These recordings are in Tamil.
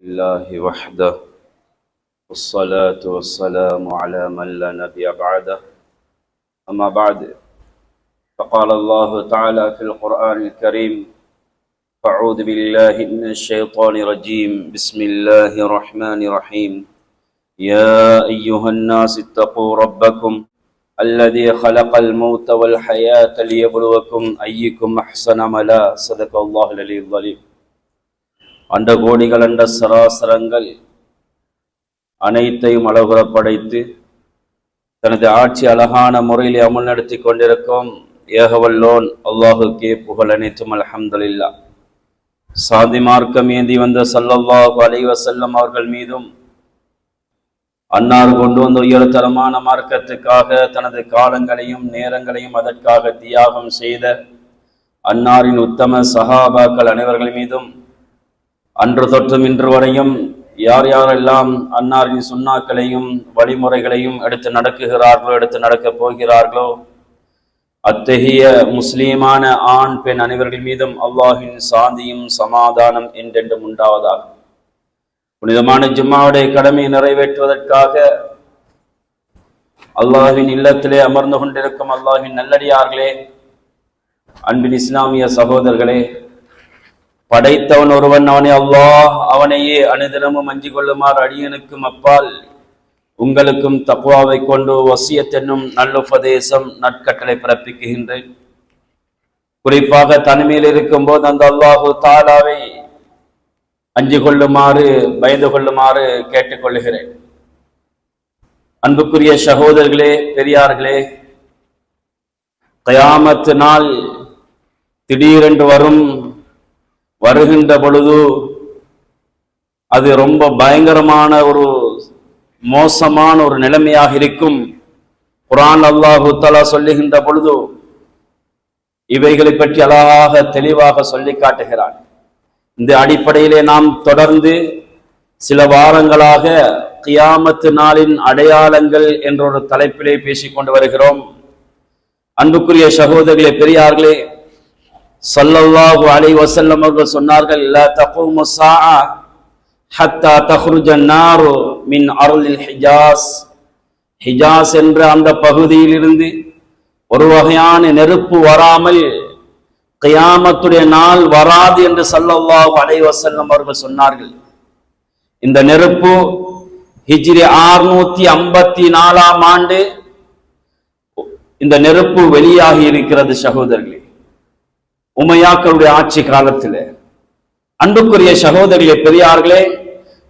الله وحده والصلاة والسلام على من لا نبي بعده أما بعد فقال الله تعالى في القرآن الكريم أعوذ بالله من الشيطان الرجيم بسم الله الرحمن الرحيم يا أيها الناس اتقوا ربكم الذي خلق الموت والحياة ليبلوكم أيكم أحسن عملا صدق الله العلي العظيم அண்ட கோடிகள் அண்ட சராசரங்கள் அனைத்தையும் அழகுற படைத்து தனது ஆட்சி அழகான முறையில் அமல் நடத்தி கொண்டிருக்கும் ஏகவல்லோன் அல்லாஹுக்கே புகழ் அனைத்தும் அல்ஹம்துலில்லாஹ். சாந்தி மார்க்கம் ஏந்தி வந்த ஸல்லல்லாஹு அலைஹி வஸல்லம் அவர்கள் மீதும் அன்னார் கொண்டு வந்த உயர்தரமான மார்க்கத்துக்காக தனது காலங்களையும் நேரங்களையும் அதற்காக தியாகம் செய்த அன்னாரின் உத்தம சஹாபாக்கள் அனைவர்கள் மீதும் அன்று தொற்றும் இன்று வரையும் யார் யாரெல்லாம் அன்னாரின் சுன்னாக்களையும் வழிமுறைகளையும் எடுத்து நடக்குகிறார்களோ எடுத்து நடக்கப் போகிறார்களோ அத்தகைய முஸ்லீமான ஆண் பெண் அனைவர்கள் மீதும் அல்லாஹின் சாந்தியும் சமாதானம் என்றென்றும் உண்டாவதாக. புனிதமான ஜும்மாவுடைய கடமையை நிறைவேற்றுவதற்காக அல்லாஹின் இல்லத்திலே அமர்ந்து கொண்டிருக்கும் அல்லாஹின் நல்லடியார்களே, அன்பின் இஸ்லாமிய சகோதரர்களே, படைத்தவன் ஒருவன், அவனே அல்லாஹ், அவனையே அனுதினமும் அஞ்சிக் கொள்ளுமாறு அடியனுக்கும் அப்பால் உங்களுக்கும் தக்வாவை கொண்டு வசியத் என்னும் நல்லுபதேசம் நற்கட்டளை பிறப்பிக்குகின்றேன். குறிப்பாக தனிமையில் இருக்கும் போது அந்த அல்லாஹு தாலாவை அஞ்சிக் கொள்ளுமாறு பயந்து கொள்ளுமாறு கேட்டுக்கொள்ளுகிறேன். அன்புக்குரிய சகோதரர்களே, பெரியார்களே, கயாமத்து நாள் திடீரென்று வருகின்ற பொழுது அது ரொம்ப பயங்கரமான ஒரு மோசமான ஒரு நிலைமையாக இருக்கும். குர்ஆன் அல்லாஹு தஆலா சொல்லுகின்ற பொழுது இவைகளை பற்றி அழகாக தெளிவாக சொல்லி காட்டுகிறான். இந்த அடிப்படையிலே நாம் தொடர்ந்து சில வாரங்களாக கியாமத்து நாளின் அடையாளங்கள் என்ற ஒரு தலைப்பிலே பேசிக்கொண்டு வருகிறோம். அன்புக்குரிய சகோதரர்களே, பெரியார்களே, ஸல்லல்லாஹு அலைஹி வஸல்லம் அவர்கள் சொன்னார்கள், லா தகூமு ஸாஅ ஹத்தா தக்ருஜ நாரு மின் அர்லில் ஹிஜாஸ். ஹிஜாஸ் என்ற அந்த பகுதியில் இருந்து ஒரு வகையான நெருப்பு வராமல் கியாமத்துடைய நாள் வராது என்று ஸல்லல்லாஹு அலைஹி வஸல்லம் அவர்கள் சொன்னார்கள். இந்த நெருப்பு ஹிஜ்ரி 654 ஆண்டு இந்த நெருப்பு வெளியாகி இருக்கிறது. சகோதரர்களே, உமையாக்களுடைய ஆட்சி காலத்தில், அன்புக்குரிய சகோதரிகளே, பெரியார்களே,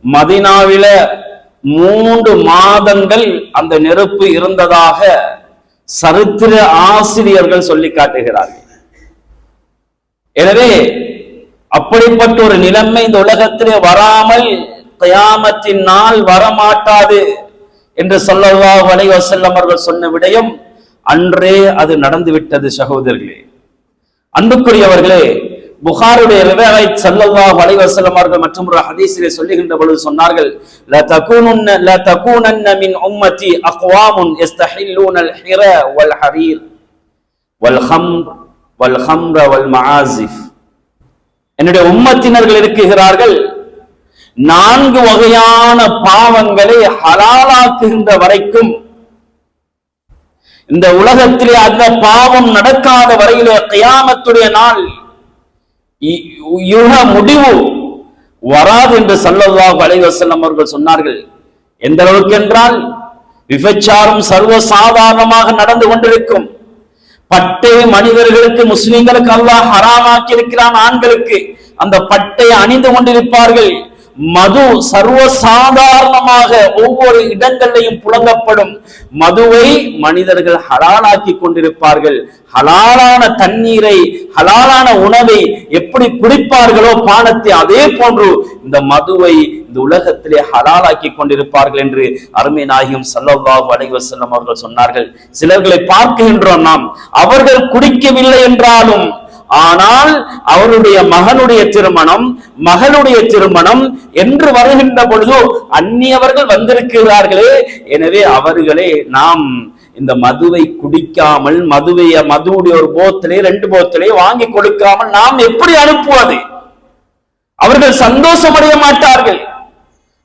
மதீனாவில 3 மாதங்கள் அந்த நெருப்பு இருந்ததாக சரித்திர ஆசிரியர்கள் சொல்லி காட்டுகிறார்கள். எனவே அப்படிப்பட்ட ஒரு நிலைமை இந்த உலகத்திலே வராமல் கியாமத்தின் நாள் வரமாட்டாது என்று ஸல்லல்லாஹு அலைஹி வஸல்லம் அவர்கள் சொன்ன விடயம் அன்றே அது நடந்துவிட்டது. சகோதரர்களே, அன்புக்குரியவர்களே, புகாருடைய ரிவாயத் ஸல்லல்லாஹு அலைஹி வஸல்லம் அவர்கள் மற்றும் ஒரு ஹதீஸிலே சொல்லுகின்ற பொழுது சொன்னார்கள், லா தகூனன்ன மின் உம்மதி அக்வாமுன் யஸ்தஹில்லூனல் ஹிரா வல் ஹரீர் வல் ஹம்ர வல் மஆசிஃப். என்னுடைய உம்மத்தினர்கள் இருக்கிறார்கள் 4 வகையான பாவங்களை ஹலாலாக்குகின்ற வரைக்கும், இந்த உலகத்திலே அந்த பாவம் நடக்காத வரையிலே கியாமத்துடைய நாள் யுக முடிவு வராது என்று ஸல்லல்லாஹு அலைஹி வஸல்லம் அவர்கள் சொன்னார்கள். எந்த அளவுக்கு என்றால், விபச்சாரம் சர்வசாதாரணமாக நடந்து கொண்டிருக்கும். பட்டை மனிதர்களுக்கு, முஸ்லிம்களுக்கு அல்லாஹ் ஹராமாக்கி இருக்கிறான். ஆண்களுக்கு அந்த பட்டை அணிந்து கொண்டிருப்பார்கள். மது சர்வசாதாரணமாக ஒவ்வொரு இடங்களிலையும் புழங்கப்படும். மதுவை மனிதர்கள் ஹலாலாக்கி கொண்டிருப்பார்கள். ஹலாலான தண்ணீரை, ஹலாலான உணவை எப்படி குடிப்பார்களோ பானத்தை, அதே போன்று இந்த மதுவை இந்த உலகத்திலே ஹலாலாக்கி கொண்டிருப்பார்கள் என்று அருமை நாயகம் ஸல்லல்லாஹு அலைஹி வஸல்லம் அவர்கள் சொன்னார்கள். சிலர்களை பார்க்கின்றோம் நாம், அவர்கள் குடிக்கவில்லை என்றாலும், ஆனால் அவருடைய மகனுடைய திருமணம், மகளுடைய திருமணம் என்று வருகின்ற பொழுது அந்நியவர்கள் வந்திருக்கிறார்களே, எனவே அவர்களே நாம் இந்த மதுவை குடிக்காமல், மதுவுடைய ஒரு போத்தலை 2 போத்தலை வாங்கி கொடுக்காமல் நாம் எப்படி அனுப்புவது? அவர்கள் சந்தோஷம் அடைய மாட்டார்கள்.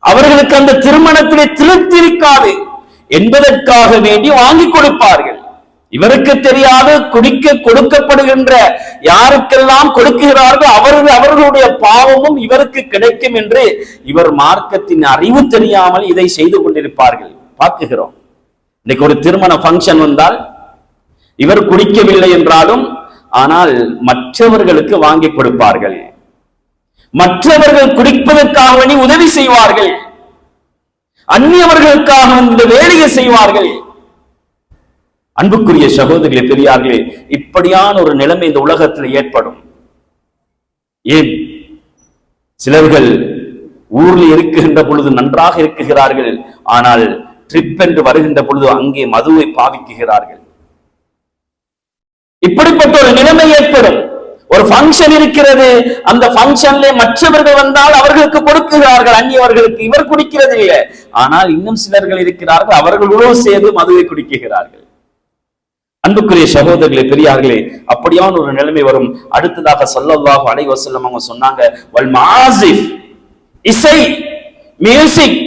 அவர்களுக்கு அந்த திருமணத்திலே திருப்தி இருக்காது என்பதற்காக வேண்டி வாங்கி கொடுப்பார்கள். இவருக்கு தெரியாது குடிக்க கொடுக்கப்படுகின்ற யாருக்கெல்லாம் கொடுக்கிறார்கள் அவர்களுடைய பாவமும் இவருக்கு கிடைக்கும் என்று இவர் மார்க்கத்தின் அறிவு தெரியாமல் இதை செய்து கொண்டிருப்பார்கள். பார்க்குகிறோம். இன்னைக்கு ஒரு திருமண பங்கன் வந்தால் இவர் குடிக்கவில்லை என்றாலும் ஆனால் மற்றவர்களுக்கு வாங்கி கொடுப்பார்கள். மற்றவர்கள் குடிப்பதற்காக வேண்டி உதவி செய்வார்கள். அந்நியவர்களுக்காக இந்த வேலையை செய்வார்கள். அன்புக்குரிய சகோதரிகளே, பெரியார்களே, இப்படியான ஒரு நிலைமை இந்த உலகத்தில் ஏற்படும். ஏன் சிலர்கள் ஊரில் இருக்குகின்ற பொழுது நன்றாக இருக்குகிறார்கள், ஆனால் ட்ரிப் என்று வருகின்ற பொழுது அங்கே மதுவை பாவிக்குகிறார்கள். இப்படிப்பட்ட ஒரு நிலைமை ஏற்படும். ஒரு பங்கன் இருக்கிறது, அந்த பங்கன்ல மற்றவர்கள் வந்தால் அவர்களுக்கு கொடுக்கிறார்கள் அந்நியவர்களுக்கு, இவர் குடிக்கிறது இல்லை. ஆனால் இன்னும் சிலர்கள் இருக்கிறார்கள், அவர்களோடு சேர்ந்து மதுவை குடிக்கிறார்கள். அன்புக்குரிய சகோதரர்களே, பெரியார்களே, அப்படியான ஒரு நிலைமை வரும். அடுத்ததாக ஸல்லல்லாஹு அலைஹி வஸல்லம் அவங்க சொன்னாங்க, வல் மாசிஃப், இசை, மியூசிக்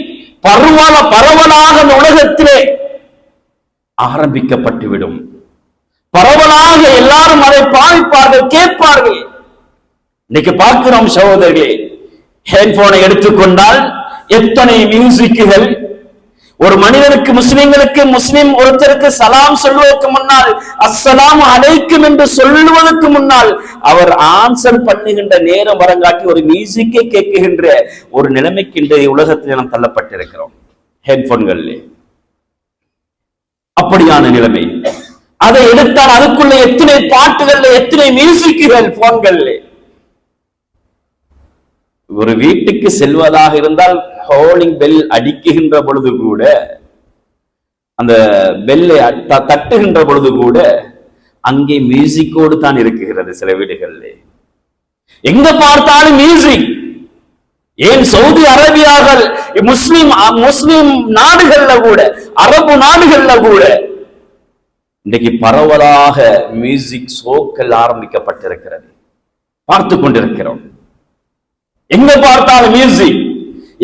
பரவலாக இந்த உலகத்திலே ஆரம்பிக்கப்பட்டுவிடும். பரவலாக எல்லாரும் அதை பாவிப்பார்கள், கேட்பார்கள். இன்னைக்கு பார்க்கிறோம் சகோதரர்களே, ஹெட்போனை எடுத்துக்கொண்டால் எத்தனை மியூசிக்குகள். ஒரு மனிதனுக்கு முஸ்லிம் ஒருத்தருக்கு சலாம் சொல்வதற்கு முன்னால் அஸ்ஸலாமு அலைக்கும் என்று சொல்லுவதற்கு முன்னால் அவர் ஆன்சர் பண்ணுகின்ற நேரம் வரங்காட்டி ஒரு மியூசிக்கை கேட்குகின்ற ஒரு நிலைமைக்கு இன்றைய உலகத்தில் நாம் தள்ளப்பட்டிருக்கிறோம். ஹெட்போன்களில் அப்படியான நிலைமை. அதை எடுத்தால் அதுக்குள்ள எத்தனை பாட்டுகள், எத்தனை மியூசிக்குகள் போன்கள். ஒரு வீட்டுக்கு செல்வதாக இருந்தால் ஹோலிங் பெல் அடிக்குகின்ற பொழுது கூட, அந்த பெல்லை தட்டுகின்ற பொழுது கூட அங்கே மியூசிக்கோடு தான் இருக்குகிறது. சில வீடுகளில் எங்க பார்த்தாலும் மியூசிக். ஏன் சவுதி அரேபியாவில் முஸ்லிம் நாடுகள்ல கூட, அரபு நாடுகள்ல கூட இன்றைக்கு பரவலாக மியூசிக் ஷோக்கள் ஆரம்பிக்கப்பட்டிருக்கிறது. பார்த்து கொண்டிருக்கிறோம். எங்க பார்த்தாலும் மியூசிக்.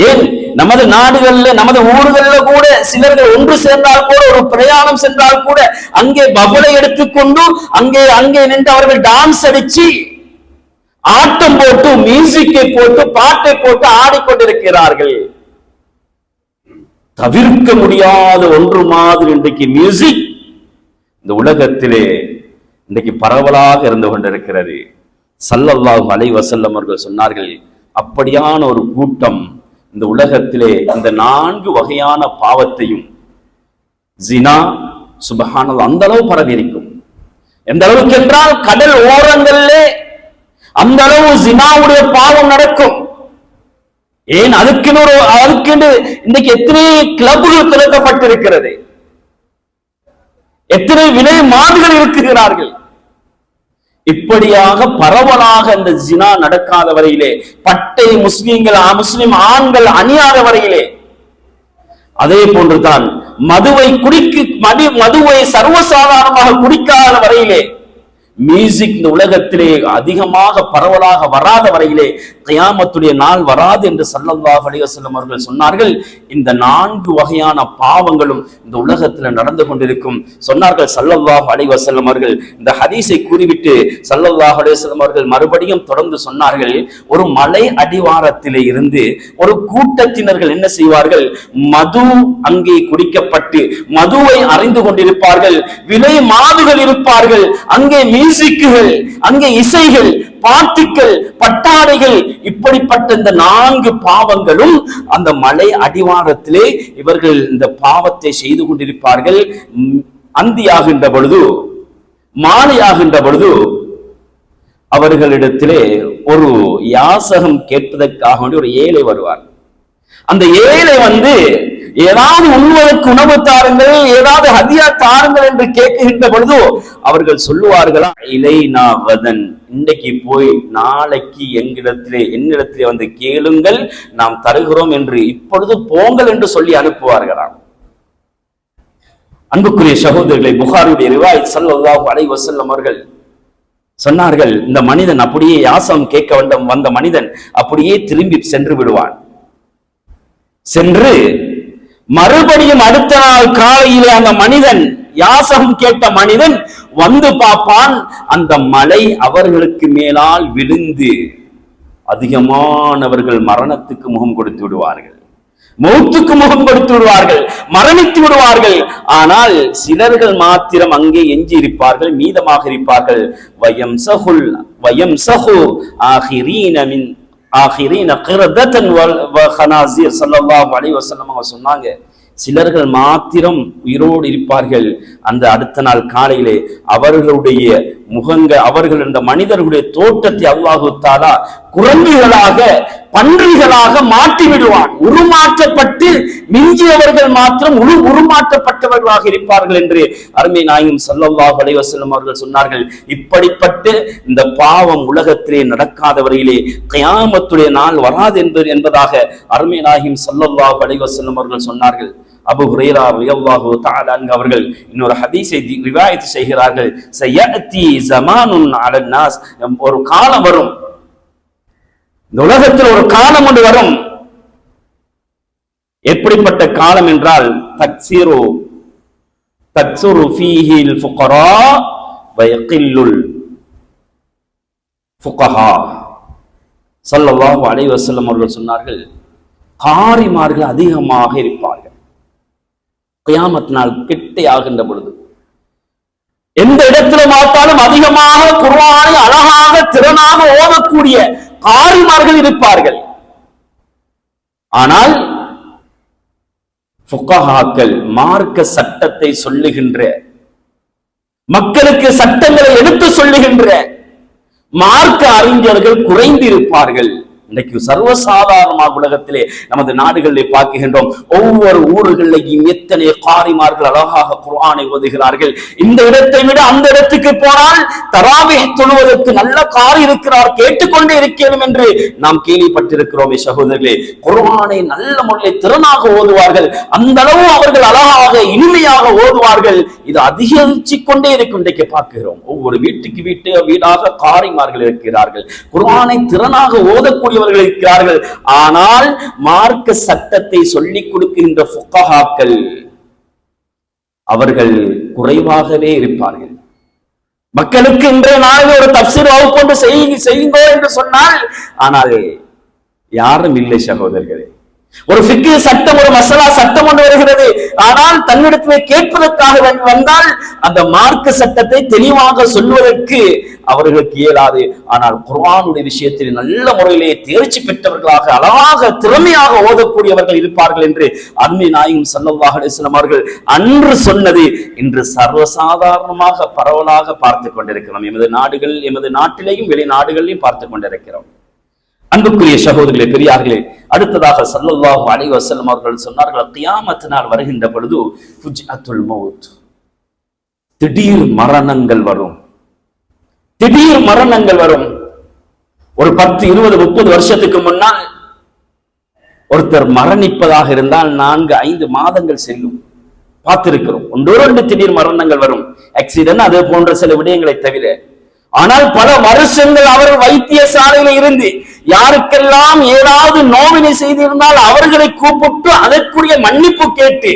ஏன் நமது நாடுகள்ல, நமது ஊர்கள்ல கூட சிலர்கள் ஒன்று சேர்ந்தால் கூட, ஒரு பிரயாணம் சென்றால் கூட அங்கே பபுளை எடுத்துக்கொண்டு அங்கே நின்று அவர்கள் டான்ஸ் அடிச்சு, ஆட்டம் போட்டு, மியூசிக்கை போட்டு, பாட்டை போட்டு ஆடிக்கொண்டிருக்கிறார்கள். தவிர்க்க முடியாத ஒன்று மாதிரி இன்றைக்கு மியூசிக் இந்த உலகத்திலே இன்றைக்கு பரவலாக இருந்து கொண்டிருக்கிறது. ஸல்லல்லாஹு அலைஹி வஸல்லம் அவர்கள் சொன்னார்கள், அப்படியான ஒரு கூட்டம் இந்த உலகத்திலே இந்த 4 வகையான பாவத்தையும், ஜினா, சுப்ஹானல்லாஹ், அந்த அளவு பரவி இருக்கும். எந்த அளவுக்கு என்றால் கடல் ஓரங்களிலே அந்த அளவு ஜினாவுடைய பாவம் நடக்கும். ஏன் அதுக்கென்று இன்னைக்கு எத்தனை கிளப்புகள் திறக்கப்பட்டிருக்கிறது, எத்தனை விலை மாடுகள் இருக்கிறார்கள். இப்படியாக பரவலாக இந்த ஜினா நடக்காத வரையிலே, பட்டை முஸ்லிம் ஆண்கள் அணியாத வரையிலே, அதே போன்றுதான் மதுவை சர்வசாதாரணமாக குடிக்காத வரையிலே, மியூசிக் இந்த உலகத்திலே அதிகமாக பரவலாக வராத வரையிலே கியாமத்துடைய நாள் வராது என்று ஸல்லல்லாஹு அலைஹி வஸல்லம் அவர்கள் சொன்னார்கள். இந்த 4 வகையான பாவங்களும் இந்த உலகத்தில் நடந்து கொண்டிருக்கும் சொன்னார்கள் ஸல்லல்லாஹு அலைஹி வஸல்லம் அவர்கள். இந்த ஹதீஸை கூறிவிட்டு ஸல்லல்லாஹு அலைஹி வஸல்லம் அவர்கள் மறுபடியும் தொடர்ந்து சொன்னார்கள், ஒரு மலை அடிவாரத்திலே இருந்து ஒரு கூட்டத்தினர்கள் என்ன செய்வார்கள், மது அங்கே குடிக்கப்பட்டு மதுவை அறிந்து கொண்டிருப்பார்கள். விலை மாதுகள் இருப்பார்கள், அங்கே மியூசிக்குகள், அங்கே இசைகள், பாட்டுக்கள், பட்டாடைகள், இப்படிப்பட்ட இந்த 4 பாவங்களும் அந்த மலை அடிவாரத்திலே இவர்கள் இந்த பாவத்தை செய்து கொண்டிருப்பார்கள். அந்தியாகின்ற பொழுது, மாலையாகின்ற பொழுது அவர்களிடத்திலே ஒரு யாசகம் கேட்பதற்காக வேண்டி ஒரு ஏழை வருவார். அந்த ஏழை வந்து ஏதாவது உண்ணுவதற்கு உணவு தாருங்கள், ஏதாவது ஹதியா தாருங்கள் என்று கேட்கின்ற பொழுது அவர்கள் சொல்லுவார்களா, இலைனா வதன், இன்றைக்கு போய் நாளைக்கு என்னிடத்திலே வந்து கேளுங்கள், நாம் தருகிறோம் என்று, இப்பொழுது போங்கள் என்று சொல்லி அனுப்புவார்களாம். அன்புக்குரிய சகோதரர்களை, புகாரியுடைய ரிவாயத் ஸல்லல்லாஹு அலைஹி வஸல்லம் அவர்கள் சொன்னார்கள், இந்த மனிதன் அப்படியே யாசம் கேட்க வந்த மனிதன் அப்படியே திரும்பி சென்று விடுவான். சென்று மறுபடியும் அடுத்த நாள் காலையிலே அந்த மனிதன், யாசகம் கேட்ட மனிதன் வந்து பார்ப்பான், அந்த மலை அவர்களுக்கு மேலால் விழுந்து அதிகமானவர்கள் மரணத்துக்கு முகம் கொடுத்து விடுவார்கள், மௌத்துக்கு முகம் கொடுத்து விடுவார்கள், மரணித்து விடுவார்கள். ஆனால் சிலர்கள் மாத்திரம் அங்கே எஞ்சி இருப்பார்கள், மீதமாக இருப்பார்கள். சொன்னாங்க, சிலர்கள் மாத்திரம் உயிரோடு இருப்பார்கள். அந்த அடுத்த நாள் காலையிலே அவர்களுடைய அவர்கள் இந்த மனிதர்களுடைய தோற்றத்தை அல்லாஹு தஆலா குரங்குகளாக, பன்றிகளாக மாற்றி விடுவான். உருமாற்றப்பட்டு மிஞ்சியவர்கள் மாத்திரம் உருமாற்றப்பட்டவர்களாக இருப்பார்கள் என்று அருமை நாயகம் ஸல்லல்லாஹு அலைஹி வஸல்லம் அவர்கள் சொன்னார்கள். இப்படிப்பட்ட இந்த பாவம் உலகத்திலே நடக்காத வரையிலே கியாமத்துடைய நாள் வராது என்பதாக அருமை நாயகம் ஸல்லல்லாஹு அலைஹி வஸல்லம் அவர்கள் சொன்னார்கள். அபூ ஹுரைரா ரலியல்லாஹு தஆலா அன்ஹு அவர்கள் இன்னொரு ஹதீஸை ரிவாயத் செய்கிறார்கள். சயஅதி ஸமானுன் அலன் நாஸ், ஒரு காலம் வரும், இந்த உலகத்தில் ஒரு காலம் ஒன்று வரும். எப்படிப்பட்ட காலம் என்றால், தக்ஸுரு ஃபீஹில் ஃபுகரா வ யகில்லுல் ஃபுகஹா. ஸல்லல்லாஹு அலைஹி வஸல்லம் அவர்கள் சொன்னார்கள், காரிமார்கள் அதிகமாக இருப்பார்கள். கியாமத் நாள் கிட்டே ஆகின்ற பொழுது எந்த இடத்துல பார்த்தாலும் அதிகமாக குர்ஆனை அழகாக திறனாக ஓதக்கூடிய காரிமார்கள் இருப்பார்கள். ஆனால் ஃபுகஹாக்கள், மார்க்க சட்டத்தை சொல்லுகின்ற, மக்களுக்கு சட்டங்களை எடுத்து சொல்லுகின்ற மார்க்க அறிஞர்கள் குறைந்திருப்பார்கள். இன்றைக்கு சர்வசாதாரணமாக உலகத்திலே நமது நாடுகளிலே பார்க்கின்றோம். ஒவ்வொரு ஊர்களிலேயும் எத்தனை காரிமார்கள் அழகாக குர்ஆனை ஓதுகிறார்கள். இந்த இடத்தை விட அந்த இடத்துக்கு போனால் தராவீஹ் தொழுவதற்கு நல்ல காரி இருக்கிறார், கேட்டுக்கொண்டே இருக்கிறோம் என்று நாம் கேள்விப்பட்டிருக்கிறோமே சகோதரர்களே. குர்ஆனை நல்ல முறையில் திறனாக ஓதுவார்கள், அந்த அளவு அவர்கள் அழகாக இனிமையாக ஓதுவார்கள். இது அதிகரிச்சு கொண்டே இருக்கும். இன்றைக்கு பார்க்கிறோம், ஒவ்வொரு வீடாக காரிமார்கள் இருக்கிறார்கள், குர்ஆனை திறனாக ஓதக்கூடிய இருக்கிறார்கள். ஆனால் மார்க்க சட்டத்தை சொல்லிக் கொடுக்கின்ற ஃபுகஹாக்கள் அவர்கள் குறைவாகவே இருப்பார்கள். மக்களுக்கு இன்றைய நாளில் ஒரு தஃப்சீர் வகுப்பு செய்யுங்கோ என்று சொன்னால், ஆனால் யாரும் இல்லை சகோதரர்களே. ஒரு ஃபிக்ஹ் சட்டம், ஒரு மஸலா சட்டம் ஒன்று வருகிறது, ஆனால் தன்னிடத்திலே கேட்பதற்காக வந்தால் அந்த மார்க்க சட்டத்தை தெளிவாக சொல்வதற்கு அவர்களுக்கு இயலாது. ஆனால் குர்ஆனுடைய விஷயத்தில் நல்ல முறையிலே தேர்ச்சி பெற்றவர்களாக, அழகாக திறமையாக ஓதக்கூடியவர்கள் இருப்பார்கள் என்று அருமை நாயகம் ஸல்லல்லாஹு அலைஹி வஸல்லம் அவர்கள் அன்று சொன்னது இன்று சர்வசாதாரணமாக பரவலாக பார்த்து கொண்டிருக்கிறோம். எமது நாட்டிலேயும் வெளிநாடுகளிலும் பார்த்து கொண்டிருக்கிறோம். அன்புக்குரிய சகோதரர்களே, பெரியார்களே, அடுத்ததாக ஸல்லல்லாஹு அலைஹி வஸல்லம் அவர்கள் சொன்னார்கள், கியாமத் நாள் வருகின்ற பொழுது ஃபுஜ்அத்துல் மௌத், திடீர் மரணங்கள் வரும், திடீர் மரணங்கள் வரும். ஒரு 10, 20, 30 வருஷத்துக்கு முன்னால் ஒருத்தர் மரணிப்பதாக இருந்தால் 4, 5 மாதங்கள் செல்லும். பார்த்திருக்கிறோம். 1-2 திடீர் மரணங்கள் வரும், ஆக்சிடென்ட், அது போன்ற சில விடயங்களை தவிர. ஆனால் பல வருஷங்கள் அவர் வைத்தியசாலையில இருந்து யாருக்கெல்லாம் ஏதாவது நோவினை செய்திருந்தால் அவர்களை கூப்பிட்டு அதற்குரிய மன்னிப்பு கேட்டு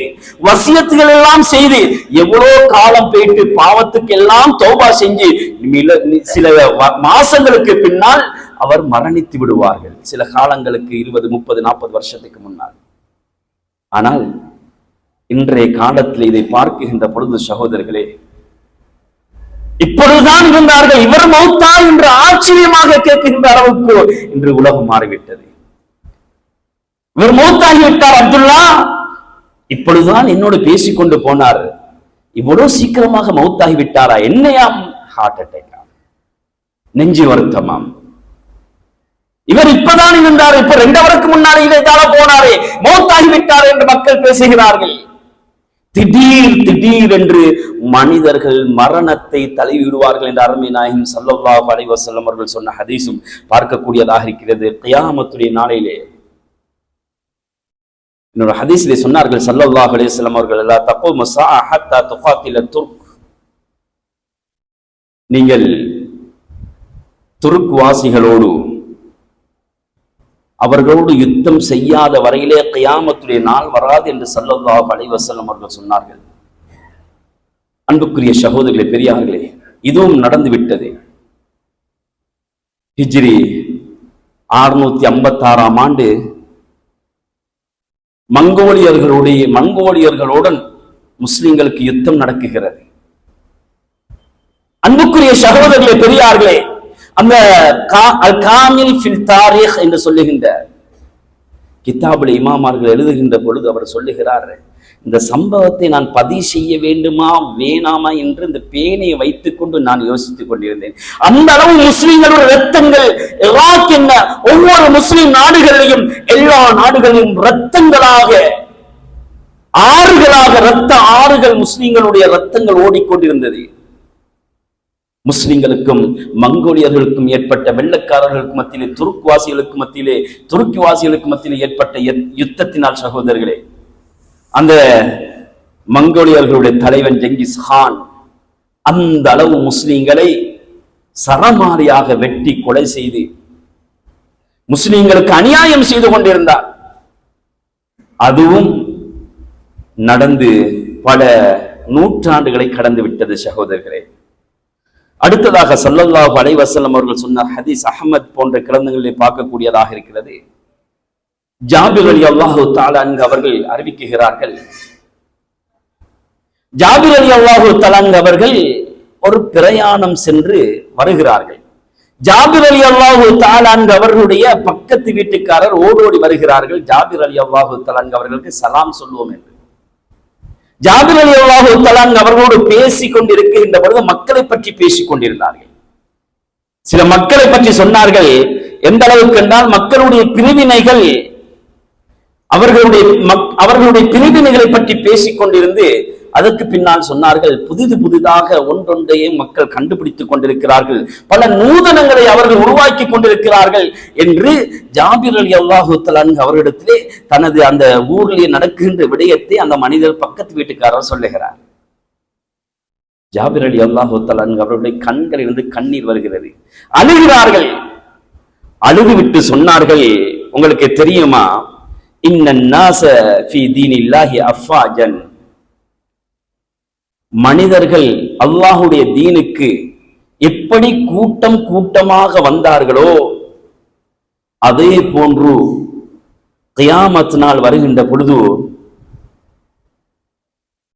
வசியத்துகள் எல்லாம் செய்து எவ்வளவு காலம் போயிட்டு பாவத்துக்கு எல்லாம் தௌபா செஞ்சு சில மாசங்களுக்கு பின்னால் அவர் மரணித்து விடுவார்கள். சில காலங்களுக்கு 20, 30, 40 வருஷத்துக்கு முன்னால். ஆனால் இன்றைய காலத்தில் இதை பார்க்கின்ற பொழுது சகோதரர்களே, இப்பொழுதுதான் இருந்தார்கள், இவர் மௌத்தா என்று ஆச்சரியமாக கேட்கின்ற அளவுக்கு இன்று உலகம் மாறிவிட்டது. இவர் மௌத்தாகிவிட்டார் அப்துல்லா, இப்பொழுதுதான் என்னோடு பேசிக்கொண்டு போனார், இவ்வளவு சீக்கிரமாக மௌத்தாகி விட்டாரா? என்னையாம்? ஹார்ட் அட்டாக், நெஞ்சு வருத்தமாம். இவர் இப்பதான் இருந்தார், இப்ப 2 வருடத்துக்கு முன்னாலே இதைத்தால போனாரே, மௌத்தாகி விட்டார் என்று மக்கள் பேசுகிறார்கள். திடீர் என்று மனிதர்கள் மரணத்தை தலையிடுவார்கள் என்று அருமை நாயகம் ஸல்லல்லாஹு அலைஹி வஸல்லம் அவர்கள் சொன்ன ஹதீஸும் பார்க்கக்கூடியதாக இருக்கிறது. கியாமத்துடைய நாளிலே இன்னொரு ஹதீஸிலே சொன்னார்கள் ஸல்லல்லாஹு அலைஹி வஸல்லம் அவர்கள், லா தகூமு ஸாஅ ஹத்தா துகாத்தில துர்க், நீங்கள் துருக் வாசிகளோடு அவர்களோடு யுத்தம் செய்யாத வரையிலே கியாமத்துடைய நாள் வராது என்று ஸல்லல்லாஹு அலைஹி வஸல்லம் அவர்கள் சொன்னார்கள். அன்புக்குரிய சகோதரர்களே, பெரியார்களே, இதுவும் நடந்து விட்டது. ஹிஜ்ரி 656 ஆண்டு மங்கோலியர்களுடன் முஸ்லிம்களுக்கு யுத்தம் நடக்குகிறது. அன்புக்குரிய சகோதரர்களே, பெரியார்களே, அந்த காமில் ஃபில் தாரீக் என்று சொல்லுகின்ற கிதாபுல் இமாமார்கள் எழுதுகின்ற பொழுது அவர் சொல்லுகிறார், இந்த சம்பவத்தை நான் பதிவு செய்ய வேண்டுமா வேணாமா என்று இந்த பேனையை வைத்துக் கொண்டு நான் யோசித்துக் கொண்டிருந்தேன். அந்த அளவு முஸ்லிம்களோட ரத்தங்கள் ஈராக் என்ன ஒவ்வொரு முஸ்லிம் நாடுகளிலும் எல்லா நாடுகளிலும் ரத்தங்களாக ஆறுகளாக ரத்த ஆறுகள் முஸ்லிம்களுடைய ரத்தங்கள் ஓடிக்கொண்டிருந்தது. முஸ்லிம்களுக்கும் மங்கோலியர்களுக்கும் ஏற்பட்ட வெள்ளக்காரர்களுக்கு மத்தியிலே துருக்கிவாசிகளுக்கு மத்தியிலே ஏற்பட்ட யுத்தத்தினால் சகோதரர்களே, அந்த மங்கோலியர்களுடைய தலைவன் ஜெங்கிஸ் கான் அந்த அளவு முஸ்லிம்களை சரமாரியாக வெட்டி கொலை செய்து முஸ்லிம்களுக்கு அநியாயம் செய்து கொண்டிருந்தார். அதுவும் நடந்து பல நூற்றாண்டுகளை கடந்து விட்டது சகோதரர்களே. அடுத்ததாக ஸல்லல்லாஹு அலைஹி வஸல்லம் அவர்கள் சொன்ன ஹதீஸ் அஹ்மத் போன்ற கிரந்தங்களிலே பார்க்கக்கூடியதாக இருக்கிறது. ஜாபிர் ரலியல்லாஹு தஆலா அன்ஹு அவர்கள் அறிவிக்கிறார்கள், ஜாபிர் ரலியல்லாஹு தஆலா அன்ஹு அவர்கள் ஒரு பிரயாணம் சென்று வருகிறார்கள். ஜாபிர் ரலியல்லாஹு தஆலா அன்ஹு அவர்களுடைய பக்கத்து வீட்டுக்காரர் ஓடோடி வருகிறார்கள். ஜாபிர் ரலியல்லாஹு தஆலா அன்ஹு அவர்களுக்கு சலாம் சொல்லுவோம் என்று ஜாபிர் ரலியல்லாஹு தஆலா அன்ஹு அவர்களோடு பேசிக் கொண்டிருக்கின்ற பொழுது மக்களை பற்றி பேசிக் கொண்டிருந்தார்கள். சில மக்களை பற்றி சொன்னார்கள். எந்த அளவுக்கு என்றால் மக்களுடைய பிரிவினைகள், அவர்களுடைய பிரிவினைகளை பற்றி பேசிக் கொண்டிருந்து அதற்கு பின்னால் சொன்னார்கள், புதிதாக ஒன்றொன்றையும் மக்கள் கண்டுபிடித்துக் கொண்டிருக்கிறார்கள், பல நூதனங்களை அவர்கள் உருவாக்கி கொண்டிருக்கிறார்கள் என்று ஜாபிர் ரலியல்லாஹு தஆலா அன்ஹு அவர்களிடத்திலே தனது அந்த ஊரிலே நடக்கின்ற விடயத்தை அந்த மனிதர் பக்கத்து வீட்டுக்காரர் சொல்லுகிறார். ஜாபிர் ரலியல்லாஹு தஆலா அன்ஹு அவர்களுடைய கண்களிலிருந்து கண்ணீர் வருகிறது, அழுகிறார்கள். அழுதுவிட்டு சொன்னார்கள், உங்களுக்கு தெரியுமா, இன்னன் நாஸ ஃபீ தீனில்லாஹி அஃபாஜன், மனிதர்கள் அல்லாஹுடைய தீனுக்கு எப்படி கூட்டம் கூட்டமாக வந்தார்களோ அதே போன்று கியாமத் நாள் வருகின்ற பொழுது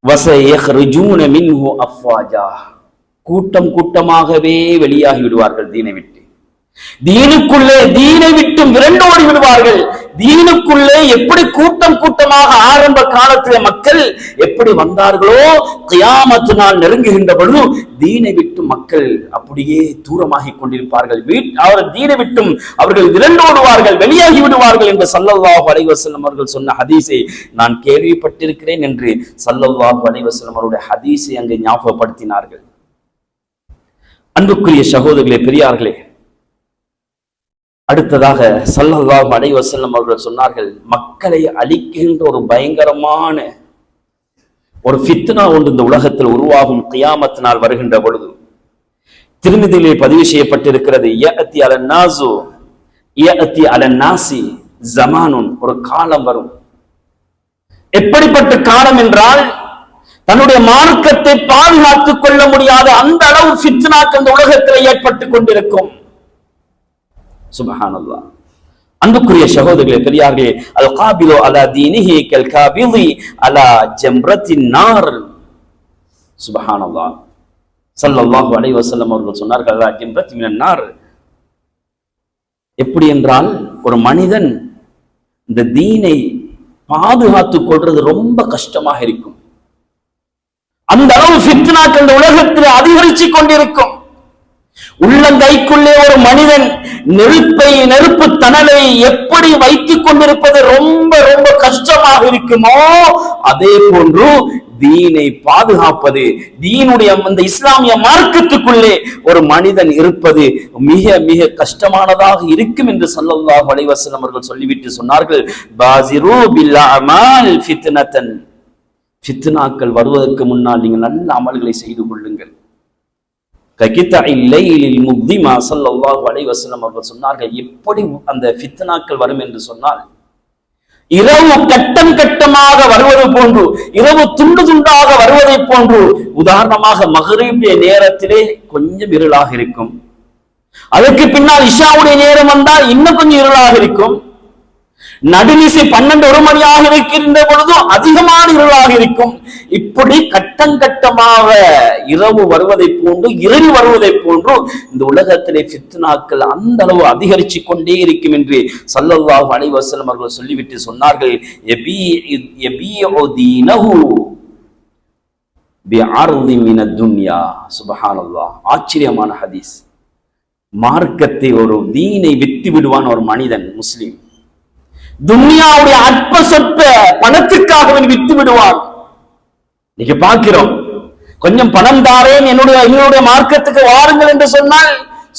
வஸயஹ்ருஜூன மின்ஹு அஃவாஜா, கூட்டம் கூட்டமாகவே வெளியாகி விடுவார்கள் தீனை விட்டு. தீனுக்குள்ளே தீனை விட்டு விரண்டோடி விடுவார்கள். தீனுக்குள்ளே எப்படி கூட்டம் கூட்டமாக ஆரம்ப காலத்திலே மக்கள் எப்படி வந்தார்களோ கியாமத் நாள் நெருங்குகின்ற பொழுது தீனை விட்டு மக்கள் அப்படியே தூரமாகி கொண்டிருப்பார்கள். அவர் தீனை விட்டும் அவர்கள் விரண்டோடுவார்கள், வெளியாகி விடுவார்கள் என்று ஸல்லல்லாஹு அலைஹி வஸல்லம் அவர்கள் சொன்ன ஹதீஸை நான் கேள்விப்பட்டிருக்கிறேன் என்று ஸல்லல்லாஹு அலைஹி வஸல்லம் அவருடைய ஹதீஸை அங்கே ஞாபகப்படுத்தினார்கள். அன்புக்குரிய சகோதரர்களே, பெரியார்களே, அடுத்ததாக ஸல்லல்லாஹு அலைஹி வஸல்லம் அவர்கள் சொன்னார்கள், மக்களை அழிக்கின்ற ஒரு பயங்கரமான ஒரு ஃபித்னா ஒன்று இந்த உலகத்தில் உருவாகும் கியாமத் நாள் வருகின்ற பொழுது திருமிதியிலே பதிவு செய்யப்பட்டிருக்கிறது, யஅதி அலன் நாசி ஜமானுன், ஒரு காலம் வரும். எப்படிப்பட்ட காலம் என்றால் தன்னுடைய மார்க்கத்தை பாதுகாத்துக் கொள்ள முடியாத அந்த அளவு ஃபித்னாக்கள் இந்த உலகத்தில் ஏற்பட்டுக் கொண்டிருக்கும். சுப்ஹானல்லாஹ். அன்புக்குரிய சகோதரர்களே, பெரியார்களே, அல் காபிலு அலா தீனிஹி கல் காபிலி அலா ஜம்ரத்தின் நார். சுப்ஹானல்லாஹ். ஸல்லல்லாஹு அலைஹி வஸல்லம் அவர்கள் சொன்னார்கள், அலா ஜம்ரத்தி மினன் நார். எப்படி என்றால் ஒரு மனிதன் இந்த தீனை பாதுகாத்துக் கொள்றது ரொம்ப கஷ்டமாக இருக்கும். அந்த அளவு ஃபித்னாக்கள் இந்த உலகத்தில் அதிகரிச்சு கொண்டிருக்கும். உள்ளங்கைக்குள்ளே ஒரு மனிதன் நெருப்பு தணலை எப்படி வைத்துக் கொண்டிருப்பது ரொம்ப ரொம்ப கஷ்டமாக இருக்குமோ அதே போன்று தீனை பாதுகாப்பது, தீனுடைய அந்த இஸ்லாமிய மார்க்கத்துக்குள்ளே ஒரு மனிதன் இருப்பது மிக மிக கஷ்டமானதாக இருக்கும் என்று ஸல்லல்லாஹு அலைஹி வஸல்லம் அவர்கள் சொல்லிவிட்டு சொன்னார்கள், பாஸிரு பில் அமால் ஃபித்னத்தன், ஃபித்னாக்கள் வருவதற்கு முன்னால் நீங்கள் நல்ல அமல்களை செய்து கொள்ளுங்கள். ககிதஇல் லைலில் முக்திமா ஸல்லல்லாஹு அலைஹி வஸல்லம் அவர்கள் சொன்னார்கள், எப்படி அந்த ஃபித்னாக்கள் வரும் என்று சொன்னால், இரவு கட்டம் கட்டமாக வருவது போன்று, இரவு துண்டு துண்டாக வருவதை போன்று. உதாரணமாக மக்ரிபுடைய நேரத்திலே கொஞ்சம் இருளாக இருக்கும், அதற்கு பின்னால் இஷாவுடைய நேரம் வந்தால் இன்னும் கொஞ்சம் இருளாக இருக்கும், நடுநிசை 12-1 மணியாக இருக்கின்ற பொழுது அதிகமான இருளாக இருக்கும். இப்படி கட்டங்கட்டமாக இரவு வருவதை போன்று, இருள் வருவதை போன்று இந்த உலகத்திலே ஃபித்னாக்கள் அந்த அளவு அதிகரிச்சு கொண்டே இருக்கும் என்று ஸல்லல்லாஹு அலைஹி வஸல்லம் அவர்கள் சொல்லிவிட்டு சொன்னார்கள், யபீஉ தீனஹு பிஅர்தி மினத் துன்யா. சுப்ஹானல்லாஹ், ஆச்சரியமான ஹதீஸ். மார்க்கத்தை, ஒரு தீனை வித்து விடுவான் ஒரு மனிதன், முஸ்லிம். துன்யாவுடைய அற்ப சொற்ப பணத்துக்காக விட்டு விடுவான். நீங்க பார்க்கிறோம், கொஞ்சம் பணம் தாரேன், என்னுடைய மார்க்கத்துக்கு வாருங்கள் என்று சொன்னால்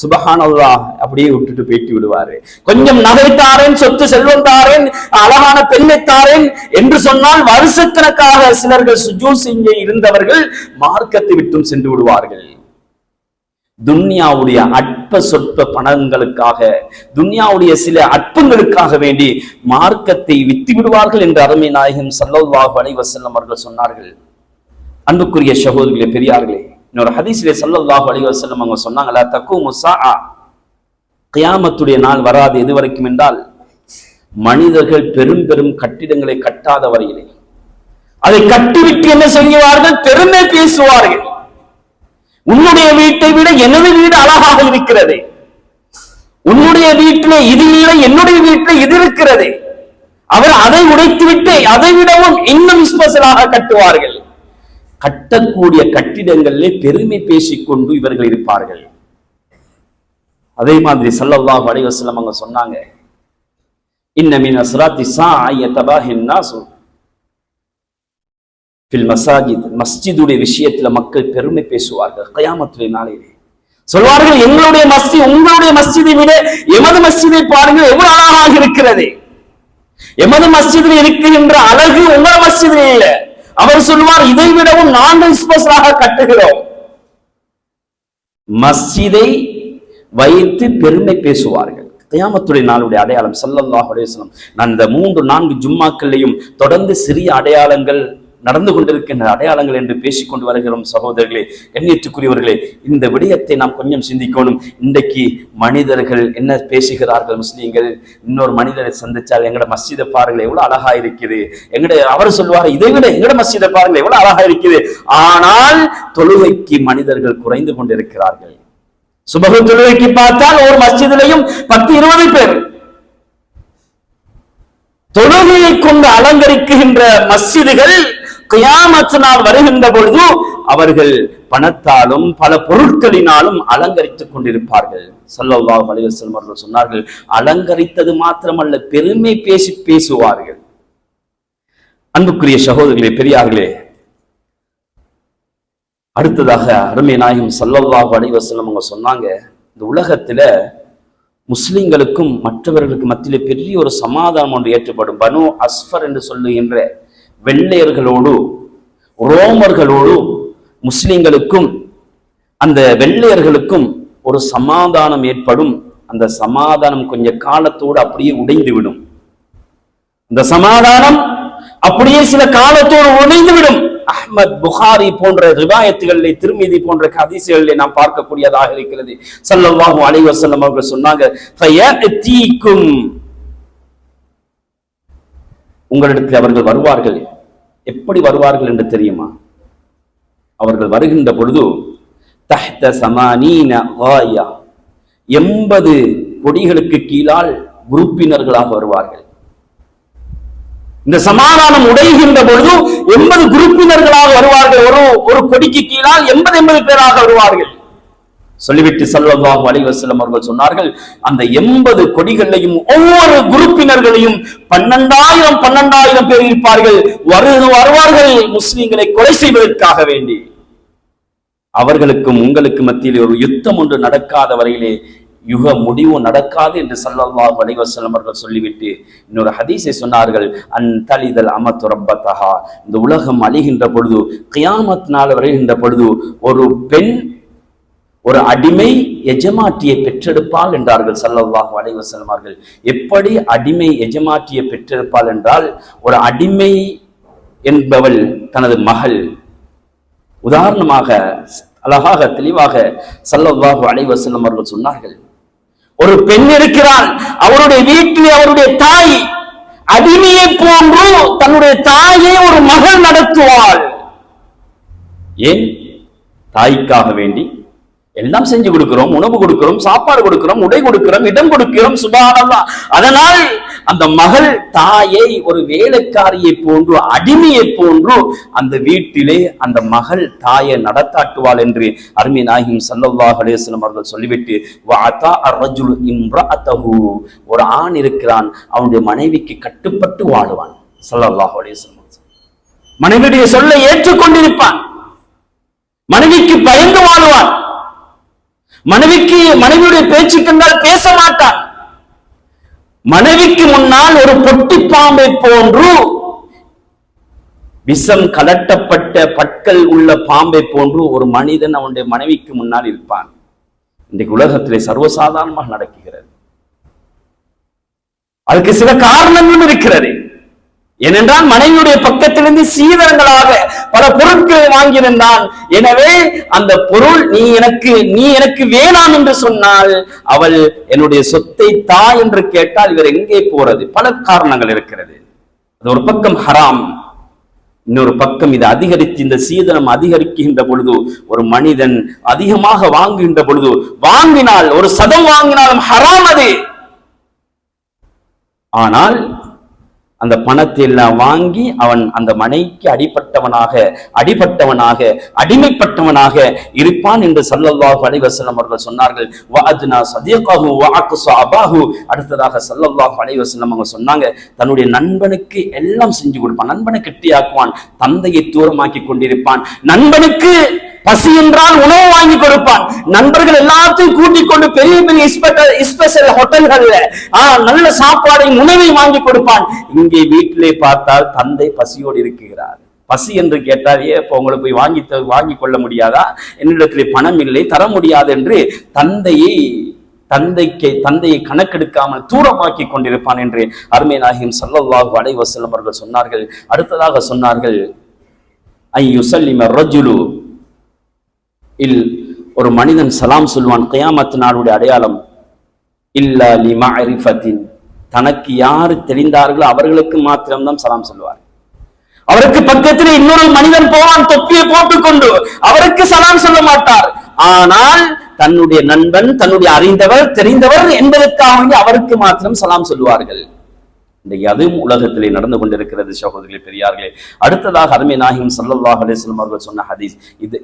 சுப்ஹானல்லாஹ் அப்படியே விட்டுட்டு போயிட்டு விடுவாரு. கொஞ்சம் நகை தாரேன், சொத்து செல்வம் தாரேன், அழகான பெண்ணை தாரேன் என்று சொன்னால் வருஷக்கணக்காக சிலர்கள் சுஜூத் செய்ய இருந்தவர்கள் மார்க்கத்தை விட்டும் சென்று விடுவார்கள். துன்யாவுடைய அற்ப சொற்ப பணங்களுக்காக, துன்யாவுடைய சில அற்பங்களுக்காக வேண்டி மார்க்கத்தை வித்து விடுவார்கள் என்று அருமை நாயகம் ஸல்லல்லாஹு அலைஹி வஸல்லம் அவர்கள் சொன்னார்கள். அன்புக்குரிய சகோதரர்களே, பெரியார்களே, இன்னொரு ஹதீஸிலே ஸல்லல்லாஹு அலைஹி வஸல்லம் அவங்க சொன்னாங்க, லா தகூமு ஸாஅ, கியாமத்துடைய நாள் வராது. எது வரைக்கும் என்றால், மனிதர்கள் பெரும் பெரும் கட்டிடங்களை கட்டாத வரையிலே. அதை கட்டிவிட்டு என்ன செய்வார்கள்? பெருமை பேசுவார்கள். உன்னுடைய வீட்டை விட எனது வீடு அழகாக இருக்கிறது, உன்னுடைய வீட்டிலே இது இல்லை, என்னுடைய வீட்டிலே இது இருக்கிறது. அவர் அதை உடைத்துவிட்டு அதை விடவும் இன்னும் ஸ்பெஷலாக கட்டுவார்கள். கட்டக்கூடிய கட்டிடங்களிலே பெருமை பேசிக்கொண்டு இவர்கள் இருப்பார்கள். அதே மாதிரி ஸல்லல்லாஹு அலைஹி வஸல்லம் அவங்க சொன்னாங்க, இன்ன மின் அஸ்ராத்தி ஸாஅ யதபாஹின் நாஸு ஃபில் மஸாஜித், மஸ்ஜிதுடைய விஷயத்துல மக்கள் பெருமை பேசுவார்கள். கியாமத்துடைய நாளிலே சொல்வார்கள், எங்களுடைய மஸ்ஜித் உங்களுடைய மஸ்ஜிதை விட எமது மஸ்ஜிதை பாருங்கள் எவ்வளவு அழகாக இருக்கிறது, எமது மஸ்ஜிதில் இருக்கின்ற அழகு உங்கள் மஸ்ஜிதில் இல்லை. அவர் சொல்வார், இதை விடவும் நாங்கள் ஸ்பெஷலாக கட்டுகிறோம். மஸ்ஜிதை வைத்து பெருமை பேசுவார்கள். கியாமத்துடைய நாளுடைய அடையாளம் ஸல்லல்லாஹு அலைஹி வஸல்லம். நான் இந்த 3-4 ஜும்மாக்கள்லையும் தொடர்ந்து சிறிய அடையாளங்கள், நடந்து கொண்டிருக்கின்ற அடையாளங்கள் என்று பேசிக்கொண்டு வருகிறோம். சகோதரர்களே, கண்ணியத்துக்குரியவர்களே, இந்த விடயத்தை நாம் கொஞ்சம் சிந்திக்கணும். இன்றைக்கு மனிதர்கள் என்ன பேசுகிறார்கள்? முஸ்லீம்கள் இன்னொரு மனிதரை சந்திச்சால், எங்கட மஸ்ஜிதை பாருங்கள் எவ்வளவு அழகா இருக்குது, அவர் சொல்லுவார், இதை விட எங்கட மஸ்ஜிதை பாருங்கள் எவ்வளவு அழகா இருக்குது. ஆனால் தொழுகைக்கு மனிதர்கள் குறைந்து கொண்டிருக்கிறார்கள். சுபஹ் தொழுகைக்கு பார்த்தால் ஒரு மஸ்ஜிதிலையும் 10-20 பேர். தொழுகையை கொண்டு அலங்கரிக்கின்ற மஸ்ஜிதுகள் கியாமத் நாள் வருகின்ற பொழுது அவர்கள் பணத்தாலும் பல பொருட்களினாலும் அலங்கரித்துக் கொண்டிருப்பார்கள். ஸல்லல்லாஹு அலைஹி வஸல்லம் அவர்கள் சொன்னார்கள், அலங்கரித்தது மாத்திரமல்ல, பெருமை பேசுவார்கள். அன்புக்குரிய சகோதரர்களே, பெரியார்களே, அடுத்ததாக அருமை நாயகம் ஸல்லல்லாஹு அலைஹி வஸல்லம் அவங்க சொன்னாங்க, இந்த உலகத்துல முஸ்லிம்களுக்கும் மற்றவர்களுக்கு மத்தியிலே பெரிய ஒரு சமாதானம் ஒன்று ஏற்படும். பனு அஸ்ஃபர் என்று சொல்லுகின்ற வெள்ளையர்களோடு, ரோமர்களோடு முஸ்லிம்களுக்கும் அந்த வெள்ளையர்களுக்கும் ஒரு சமாதானம் ஏற்படும். அந்த சமாதானம் கொஞ்ச காலத்தோடு அப்படியே உடைந்துவிடும். இந்த சமாதானம் அப்படியே சில காலத்தோடு உடைந்துவிடும். அஹ்மத், புகாரி போன்ற ரிவாயத்துகளிலே, திருமிதி போன்ற ஹதீஸ்களிலே நாம் பார்க்கக்கூடியதாக இருக்கிறது. ஸல்லல்லாஹு அலைஹி வஸல்லம் அவர்கள் சொன்னாங்க, ஃபயஅதீக்கும், உங்களிடத்தில் அவர்கள் வருவார்கள். எப்படி வருவார்கள் என்று தெரியுமா? அவர்கள் வருகின்ற பொழுது தஹ்த ஸமானீன காயா, 80 கொடிகளுக்கு கீழால் குரூப்பினர்களாக வருவார்கள். இந்த சமாதானம் உடைகின்ற பொழுது 80 குரூப்பினர்களாக வருவார்கள். ஒரு கொடிக்கு கீழால் 80 பேராக வருவார்கள். சொல்லிவிட்டு ஸல்லல்லாஹு அலைஹி வஸல்லம் அவர்கள் சொன்னார்கள், அந்த 80 கொடிகளையும் ஒவ்வொரு குரூப்பினர்களையும் 12,000 பேர் இருப்பார்கள். வருவார்கள் முஸ்லிம்களை கொலை செய்வதற்காக வேண்டி. அவர்களுக்கும் உங்களுக்கு மத்தியில் ஒரு யுத்தம் ஒன்று நடக்காத வரையிலே யுக முடிவு நடக்காது என்று ஸல்லல்லாஹு அலைஹி வஸல்லம் அவர்கள் சொல்லிவிட்டு இன்னொரு ஹதீஸை சொன்னார்கள், அன் தலிதல் அமத்து ரப்பத்தஹா, இந்த உலகம் அழிகின்ற பொழுது, கியாமத் நாள் வருகின்ற பொழுது, ஒரு பெண் ஒரு அடிமை எஜமாட்டியை பெற்றெடுப்பாள் என்றார்கள் ஸல்லல்லாஹு அலைஹி வஸல்லம் அவர்கள். எப்படி அடிமை எஜமாட்டியை பெற்றெடுப்பாள் என்றால், ஒரு அடிமை என்பவள் தனது மகள், உதாரணமாக அழகாக தெளிவாக ஸல்லல்லாஹு அலைஹி வஸல்லம் அவர்கள் சொன்னார்கள், ஒரு பெண் இருக்கிறாள், அவருடைய வீட்டில் அவருடைய தாய் அடிமையை போன்று தன்னுடைய தாயை ஒரு மகள் நடத்துவாள். ஏன்? தாய்க்காக வேண்டி எல்லாம் செஞ்சு கொடுக்கிறோம், உணவு கொடுக்கிறோம், சாப்பாடு கொடுக்கிறோம், உடை கொடுக்கிறோம், இடம் கொடுக்கிறோம், சுபஹானல்லாஹ். அதனால் அந்த மகள் தாயை ஒரு வேலைக்காரியை போன்று, அடிமையை போன்று அந்த வீட்டிலே அந்த மகள் தாயை நடத்தாட்டுவாள் என்று அருமை நாயகம் ஸல்லல்லாஹு அலைஹி வஸல்லம் அவர்கள் சொல்லிவிட்டு, வஅதா அர்ரஜுலு இம்ரஅத்தஹு, ஒரு ஆண் இருக்கிறான், அவனுடைய மனைவிக்கு கட்டுப்பட்டு வாழுவான். ஸல்லல்லாஹு அலைஹி வஸல்லம் மனைவியுடைய சொல்லை ஏற்றுக்கொண்டிருப்பான், மனைவிக்கு பயந்து வாழுவான், மனைவியுடைய பேச்சு கண்டால் பேச மாட்டான். மனைவிக்கு முன்னால் ஒரு பொட்டி பாம்பை போன்று, விஷம் கலட்டப்பட்ட பற்கள் உள்ள பாம்பை போன்று ஒரு மனிதன் அவனுடைய மனைவிக்கு முன்னால் இருப்பான். இன்றைக்கு உலகத்திலே சர்வசாதாரணமாக நடக்கிறது. அதுக்கு சில காரணங்களும் இருக்கிறது. ஏனென்றால் மனைவியுடைய பக்கத்திலிருந்து சீதனங்களாக பல பொருட்களை வாங்கியிருந்தான். எனவே அந்த பொருள் நீ எனக்கு வேணாம் என்று சொன்னால், அவள் என்னுடைய சொத்தை தா என்று கேட்டால் இவர் எங்கே போறது? பல காரணங்கள் இருக்கிறது. அது ஒரு பக்கம் ஹராம், இன்னொரு பக்கம் இது அதிகரித்து, இந்த சீதனம் அதிகரிக்கின்ற பொழுது, ஒரு மனிதன் அதிகமாக வாங்குகின்ற பொழுது, வாங்கினால் ஒரு சதம் வாங்கினாலும் ஹராம் அது. ஆனால் அந்த பணத்தை எல்லாம் வாங்கி அவன் அந்த மனைக்கு அடிபட்டவனாக அடிமைப்பட்டவனாக இருப்பான் என்று ஸல்லல்லாஹு அலைஹி வஸல்லம் அவர்கள் சொன்னார்கள். வஅத்னா சதீகஹு வஅக்ஸா அபாஹு. அடுத்ததாக ஸல்லல்லாஹு அலைஹி வஸல்லம் அவங்க சொன்னாங்க, தன்னுடைய நண்பனுக்கு எல்லாம் செஞ்சு கொடுப்பான், நண்பனை கெட்டியாக்குவான், தந்தையை தூரமாக்கி கொண்டிருப்பான், நண்பனுக்கு பசி என்றால் உணவு வாங்கி கொடுப்பான், நண்பர்கள் எல்லாத்தையும் கூட்டிக் கொண்டு பெரிய பெரிய ஸ்பெஷல் ஹோட்டல்கள்ல நல்ல சாப்பாடை உணவை வாங்கி கொடுப்பான். இங்கே வீட்டிலே பார்த்தால் தந்தை பசியோடு இருக்கிறார். பசி என்று கேட்டால், இப்ப உங்களுக்கு போய் வாங்கி கொள்ள முடியாதா, என்னிடத்திலே பணம் இல்லை, தர முடியாது என்று தந்தையை கணக்கெடுக்காமல் தூரமாக்கி கொண்டிருப்பான் என்று அருமை நாயகம் ஸல்லல்லாஹு அலைஹி வஸல்லம் அவர்கள் சொன்னார்கள். அடுத்ததாக சொன்னார்கள், ஐயுஸல்லிம ரஜுலு, ஒரு மனிதன் சலாம் சொல்வான், கியாமத் நாளுடைய அடையாளம், இல்லா லிமஅரிஃபத்தின், தனக்கு யாரு தெரிந்தார்களோ அவர்களுக்கு மாத்திரம்தான் சலாம் சொல்வார். அவருக்கு பக்கத்தில் இன்னொரு மனிதன் போவான் தொப்பியை போட்டுக்கொண்டு, அவருக்கு சலாம் சொல்ல மாட்டார். ஆனால் தன்னுடைய நண்பன், தன்னுடைய அறிந்தவர் தெரிந்தவர் என்பதற்காக அவருக்கு மாத்திரம் சலாம் சொல்லுவார்கள். இன்றைக்கு அதுவும் உலகத்திலே நடந்து கொண்டிருக்கிறது சகோதரர்களே, பெரியார்களே. அடுத்ததாக அருமை நாயகம் ஸல்லல்லாஹு அலைஹி வஸல்லம் அவர்கள் சொன்ன ஹதீஸ்,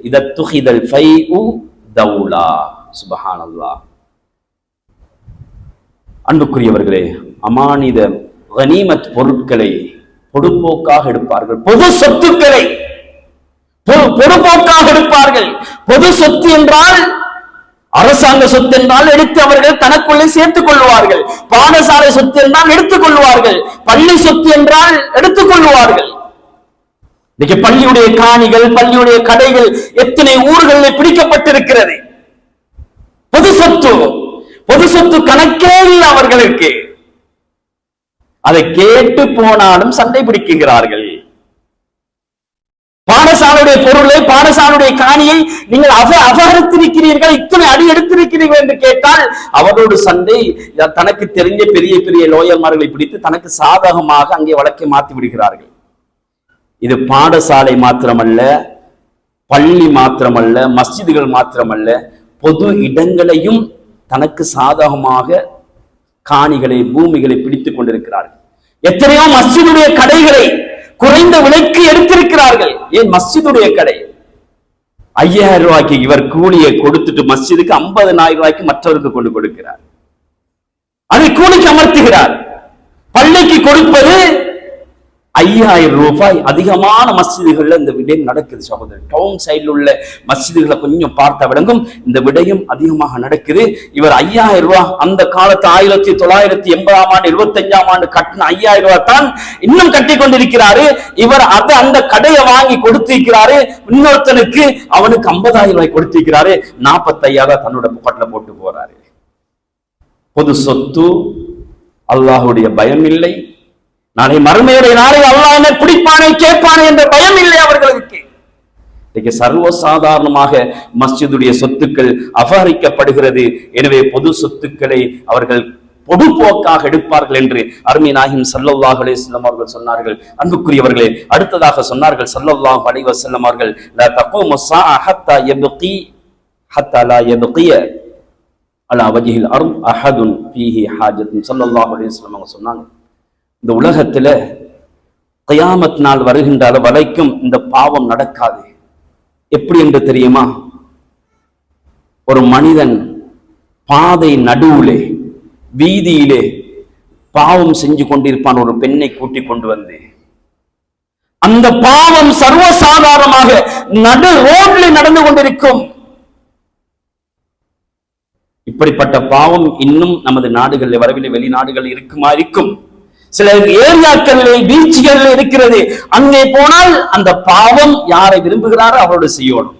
இதத்துஹிதல் ஃபைஉ தௌலா. சுப்ஹானல்லாஹ். அன்புக்குரியவர்களே, அமானித கனிமத் பொருட்களை பொதுப்போக்காக எடுப்பார்கள், பொது சொத்துக்களை பொதுப்போக்காக எடுப்பார்கள். பொது சொத்து என்றால் அரசாங்க சொத்து என்றால் எடுத்து அவர்கள் தனக்குள்ளே சேர்த்துக் கொள்வார்கள். பாடசாலை சொத்து என்றால் எடுத்துக் கொள்வார்கள். பள்ளி சொத்து என்றால் எடுத்துக் கொள்வார்கள். இன்னைக்கு பள்ளியுடைய காணிகள், பள்ளியுடைய கடைகள் எத்தனை ஊர்களில் பிடிக்கப்பட்டிருக்கிறது. பொது சொத்து கணக்கே இல்லை அவர்களுக்கு. அதை கேட்டு போனாலும் சண்டை பிடிக்கிறார்கள். பாடசாலையுடைய பொருளை, பாடசாலையுடைய காணியை நீங்கள் அபகரித்திருக்கிறீர்கள், இத்தனை அடி எடுத்திருக்கிறீர்கள் என்று கேட்டால் அவரோடு சண்டை. தனக்கு தெரிஞ்ச பெரிய பெரிய லோயர்மார்களை பிடித்து தனக்கு சாதகமாக அங்கே வழக்கை மாற்றி விடுகிறார்கள். இது பாடசாலை மாத்திரமல்ல, பள்ளி மாத்திரமல்ல, மஸ்ஜிதுகள் மாத்திரமல்ல, பொது இடங்களையும் தனக்கு சாதகமாக காணிகளை, பூமிகளை பிடித்துக் கொண்டிருக்கிறார்கள். எத்தனையோ மஸ்ஜிதுடைய கடைகளை குறைந்த விலைக்கு எடுத்திருக்கிறார்கள். ஏன்? மஸ்ஜிதுடைய கடை 5000 ரூபாய்க்கு இவர் கூலியை கொடுத்துட்டு மஸ்ஜிதுக்கு 50,000 ரூபாய்க்கு மற்றவருக்கு கொண்டு கொடுக்கிறார். அதை கூலிக்கு அமர்த்துகிறார். பள்ளிக்கு கொடுப்பது 5000 ரூபாய். அதிகமான மஸ்ஜிதுகள்ல இந்த விடயம் நடக்குது சகோதரர். டவுன் சைடில் உள்ள மஸ்ஜிதுகளை கொஞ்சம் பார்த்த விளங்கும், இந்த விடயம் அதிகமாக நடக்குது. இவர் 5000 ரூபாய் அந்த காலத்து 1980ஆம் ஆண்டு 75ஆம் ஆண்டு கட்டின 5000 ரூபாய் தான் இன்னும் கட்டி கொண்டிருக்கிறாரு. இவர் அந்த கடையை வாங்கி கொடுத்திருக்கிறாரு. இன்னொருத்தனுக்கு அவனுக்கு 50,000 ரூபாய் கொடுத்திருக்கிறாரு. 45,000 தன்னோட பாக்கெட்ல போட்டு போறாரு. பொது சொத்து, அல்லாஹ்வுடைய பயம் இல்லை. நாளை மறுமையுடைய நாளை அல்லாஹ் என்ன பிடிப்பானே கேட்பானே என்ற பயம் இல்லை அவர்களுக்கு. இன்னைக்கு சர்வசாதாரணமாக மஸ்ஜிதுடைய சொத்துக்கள் அபகரிக்கப்படுகிறது. எனவே பொது சொத்துக்களை அவர்கள் பொதுப்போக்காக எடுப்பார்கள் என்று அருமை நாயகம் ஸல்லல்லாஹு அலைஹி வஸல்லம் அவர்கள் சொன்னார்கள். அன்புக்குரியவர்களே, அடுத்ததாக சொன்னார்கள் ஸல்லல்லாஹு அலைஹி வஸல்லம் அவர்கள், லா தகூமு ஸாஅ ஹத்தா யப்கி ஹத்தா லா யப்கிய அலா வஜ்ஹில் அர்த் அஹதுன் ஃபீஹி ஹாஜத்துன். ஸல்லல்லாஹு அலைஹி வஸல்லம் அவங்க சொன்னாங்க, இந்த உலகத்துல கியாமத் நாள் வருகின்ற வரைக்கும் இந்த பாவம் நடக்காது. எப்படி என்று தெரியுமா? ஒரு மனிதன் பாதை நடுவுலே வீதியிலே பாவம் செஞ்சு கொண்டிருப்பான். ஒரு பெண்ணை கூட்டிக் கொண்டு வந்து அந்த பாவம் சர்வசாதாரணமாக நடு ரோட்ல நடந்து கொண்டிருக்கும். இப்படிப்பட்ட பாவம் இன்னும் நமது நாடுகளில் வரவில்லை, வெளிநாடுகள் இருக்கும். சில ஏரியாக்களில் பீச்சுகள் இருக்கிறது. அங்கே போனால் அந்த பாவம் யாரை விரும்புகிறாரோ அவரோடு செய்யணும்.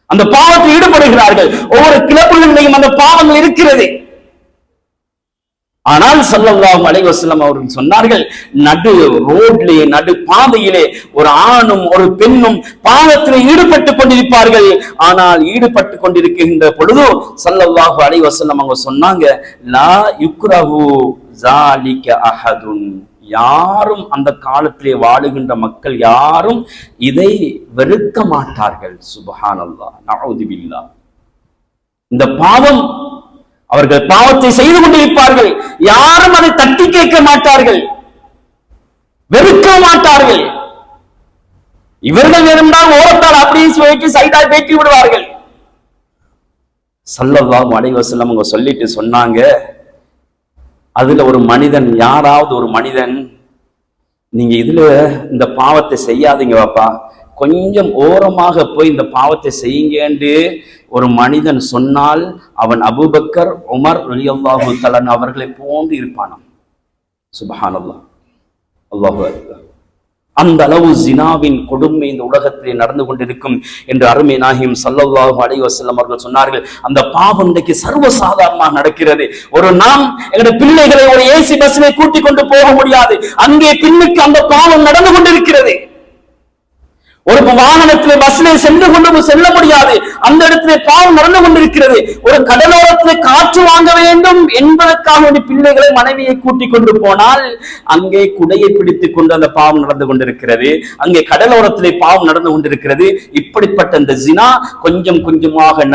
அந்த பாவத்தில் ஈடுபடுகிறார்கள். ஒவ்வொரு கிளப்புகளிலேயும் அந்த பாவங்கள் இருக்கிறது. ஆனால் ஸல்லல்லாஹு அலைஹி வஸல்லம் அவர்கள் சொன்னார்கள், நடு ரோட்லே நடு பாதையிலே ஒரு ஆணும் ஒரு பெண்ணும் பாவத்தில் ஈடுபட்டுக் கொண்டிருப்பார்கள். ஆனால் ஈடுபட்டு கொண்டிருக்கின்ற பொழுது ஸல்லல்லாஹு அலைஹி வஸல்லம் அவங்க சொன்னாங்க, லா யுக்ரஹு ஸாலிக அஹதுன். யாரும் அந்த காலத்திலே வாழுகின்ற மக்கள் யாரும் இதை வெறுக்க மாட்டார்கள். சுப்ஹானல்லாஹ், நஊது பில்லாஹ். இந்த பாவம், அவர்கள் பாவத்தை செய்து கொண்டிருப்பார்கள். யாரும் அதை தட்டி கேட்க மாட்டார்கள், வெறுக்க மாட்டார்கள். இவர்கள் இருந்தால் ஓரத்தால் அப்படியே சொல்லிட்டு சைடாய் பேட்டி விடுவார்கள். ஸல்லல்லாஹு அலைஹி வஸல்லம் அவங்க சொல்லிட்டு சொன்னாங்க, அதுல ஒரு மனிதன், யாராவது ஒரு மனிதன், நீங்க இதுல இந்த பாவத்தை செய்யாதீங்க வாப்பா, கொஞ்சம் ஓரமாக போய் இந்த பாவத்தை செய்யுங்கன்னு ஒரு மனிதன் சொன்னால் அவன் அபூபக்கர், உமர் ரலியல்லாஹு தஆலா அவர்களை போன்று இருப்பானாம். சுப்ஹானல்லாஹ், அல்லாஹு அக்பர். அந்த அளவு ஜினாவின் கொடுமை இந்த உலகத்திலே நடந்து கொண்டிருக்கும் என்று அருமை நாயகம் ஸல்லல்லாஹு அலைஹி வஸல்லம் அவர்கள் சொன்னார்கள். அந்த பாவம் இன்றைக்கு சர்வசாதாரணமாக நடக்கிறது. ஒரு நாம் எங்களுடைய பிள்ளைகளை ஒரு ஏசி பஸ்ஸிலே கூட்டிக் கொண்டு போக முடியாது. அங்கே பின்னுக்கு அந்த பாவம் நடந்து கொண்டிருக்கிறது. ஒரு வாகனத்திலே பஸ்ஸிலே சென்று கொண்டு செல்ல முடியாது. அந்த இடத்திலே பாவம் நடந்து கொண்டிருக்கிறது. ஒரு கடலோரத்திலே காற்று வாங்க வேண்டும் என்பதற்காக பிள்ளைகளை மனைவியை கூட்டிக் கொண்டு போனால் அங்கே குடையை பிடித்துக் கொண்டு அந்த பாவம் நடந்து கொண்டிருக்கிறது. அங்கே கடலோரத்திலே பாவம் நடந்து கொண்டிருக்கிறது. இப்படிப்பட்ட இந்த ஜினா கொஞ்சம் கொஞ்சமாக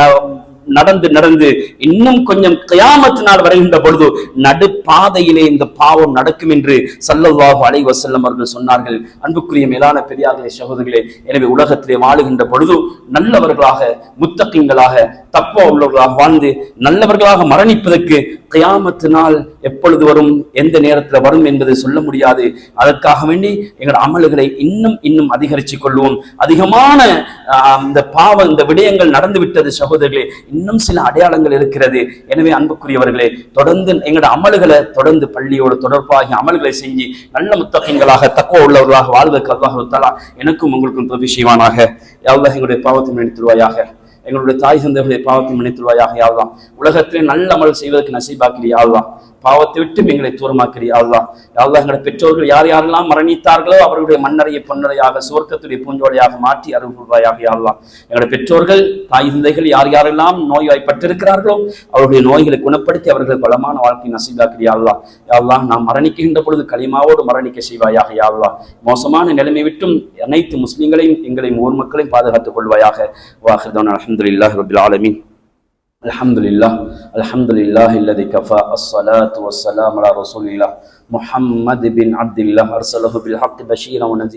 நடந்து இன்னும் கொஞ்சம் கியாமத் நாள் வருகின்ற பொழுது நடு பாதையிலே இந்த பாவம் நடக்கும் என்று ஸல்லல்லாஹு அலைஹி வஸல்லம் அவர்கள் சொன்னார்கள். அன்புக்குரிய மேலான பெரியார்களே, சகோதரர்களே, எனவே உலகத்திலே வாழுகின்ற பொழுது நல்லவர்களாக, முத்தகீன்களாக, தக்வா உள்ளவர்களாக வாழ்ந்து நல்லவர்களாக மரணிப்பதற்கு கியாமத் நாள் எப்பொழுது வரும், எந்த நேரத்தில் வரும் என்பதை சொல்ல முடியாது. அதற்காக வேண்டி எங்கள் அமல்களை இன்னும் அதிகரித்துக் கொள்வோம். அதிகமான இந்த விடயங்கள் நடந்து விட்டது சகோதரர்களே. இன்னும் சில அடையாளங்கள் இருக்கிறது. எனவே அன்புக்குரியவர்களே, தொடர்ந்து எங்களுடைய அமல்களை தொடர்ந்து பள்ளியோடு தொடர்பாகி அமல்களை செஞ்சு நல்ல முத்தகீன்களாக, தக்வா உள்ளவர்களாக வாழ்வதற்கு அல்லாஹ் தஆலா எனக்கும் உங்களுக்கும் உதவி செய்வானாக. யா அல்லாஹ், எங்களுடைய பாவத்தை மன்னித்துருவாயாக. எங்களுடைய தாய் தந்தைகளுடைய பாவத்தை மன்னித்துருவாயாக. யா அல்லாஹ், உலகத்திலே நல்ல அமல் செய்வதற்கு நசீபாக்கிறியா யா அல்லாஹ். பாவத்தை விட்டு எங்களை தூரமாக்கிறியா யா அல்லாஹ். யா அல்லாஹ், எங்களுடைய பெற்றோர்கள் யார் யாரெல்லாம் மரணித்தார்களோ அவர்களுடைய மண்ணறையை பொன்னறையாக சுவர்க்கத்துடைய பூஞ்சோடையாக மாற்றி அருள் புரிவாயாக யா அல்லாஹ். எங்களுடைய பெற்றோர்கள், தாய் தந்தைகள் யார் யாரெல்லாம் நோய்வாய்ப்பட்டிருக்கிறார்களோ அவருடைய நோய்களை குணப்படுத்தி அவர்கள் பலமான வாழ்க்கை நசீபாக்கிறியா யா அல்லாஹ். யா அல்லாஹ், நாம் மரணிக்கின்ற பொழுது களிமாவோடு மரணிக்க செய்வாயாக யா அல்லாஹ். மோசமான நிலைமை விட்டும் அனைத்து முஸ்லிம்களையும் எங்களையும் ஊர் மக்களையும் பாதுகாத்துக் கொள்வாயாக. வாஹிதன் அல்ஹம்துலில்லாஹி ரப்பில் ஆலமீன். அல்ஹம்துலில்லாஹ் அல்ஹம்துலில்லாஹி அல்லதி கஃபா அஸ்ஸலாத்து வஸ்ஸலாமு அலா ரசூலில்லாஹ் முஹம்மது பின் அப்துல்லாஹ் அர்ஸலஹு பில் ஹக்கி பஷீரன் வ நஸீரன்.